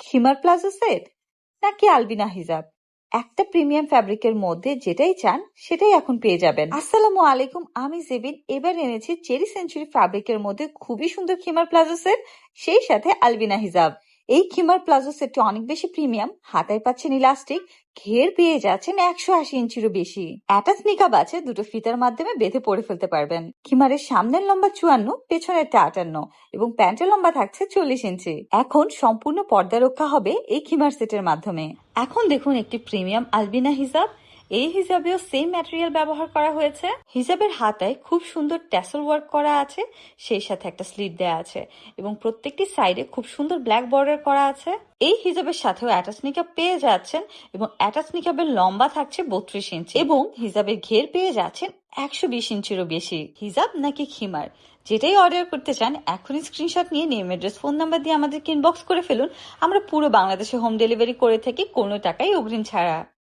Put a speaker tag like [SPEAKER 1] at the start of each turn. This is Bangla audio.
[SPEAKER 1] খিমার প্লাজো সেট নাকি আলবিনা হিজাব, একটা প্রিমিয়াম ফ্যাব্রিকের মধ্যে যেটাই চান সেটাই এখন পেয়ে যাবেন। আসসালামু আলাইকুম, আমি জেবিন। এবার এনেছি চেরি সেঞ্চুরি ফ্যাব্রিকের মধ্যে খুবই সুন্দর খিমার প্লাজো সেট, সেই সাথে আলবিনা হিজাব। এই খিমার প্লাজো সেটটি অনেক বেশি প্রিমিয়াম, হাতায় পাচ্ছেন ইলাস্টিক, ঘের পেয়ে যাচ্ছেন 180 ইঞ্চিরও বেশি। অ্যাটাচ নিকাব আছে, দুটো ফিতার মাধ্যমে বেঁধে পরে ফেলতে পারবেন। খিমারের সামনের লম্বা 54, পেছনেরটা 58 এবং প্যান্টের লম্বা থাকছে 40 ইঞ্চি। এখন সম্পূর্ণ পর্দা রক্ষা হবে এই খিমার সেটের মাধ্যমে। এখন দেখুন একটি প্রিমিয়াম আলবিনা হিজাব। এই হিজাবেও সেম ম্যাটেরিয়াল ব্যবহার করা হয়েছে। হিজাবের হাতায় খুব সুন্দর ট্যাসেল ওয়ার্ক করা আছে, সেই সাথে একটা স্লিট দেয়া আছে এবং প্রত্যেকটি সাইডে খুব সুন্দর ব্ল্যাক বর্ডার করা আছে। এই হিজাবের সাথেও অ্যাটাচ নিকাব পেয়ে যাচ্ছেন এবং অ্যাটাচ নিকাবের লম্বা থাকছে 32 ইঞ্চি এবং হিজাবের ঘের পেয়ে যাচ্ছেন 120 ইঞ্চিরও বেশি। হিজাব নাকি খিমার, যেটাই অর্ডার করতে চান এখনই স্ক্রিনশট নিয়ে নেম, অ্যাড্রেস, ফোন নাম্বার দিয়ে আমাদেরকে ইনবক্স করে ফেলুন। আমরা পুরো বাংলাদেশে হোম ডেলিভারি করে থাকি, কোনো টাকাই অগ্রিম ছাড়া।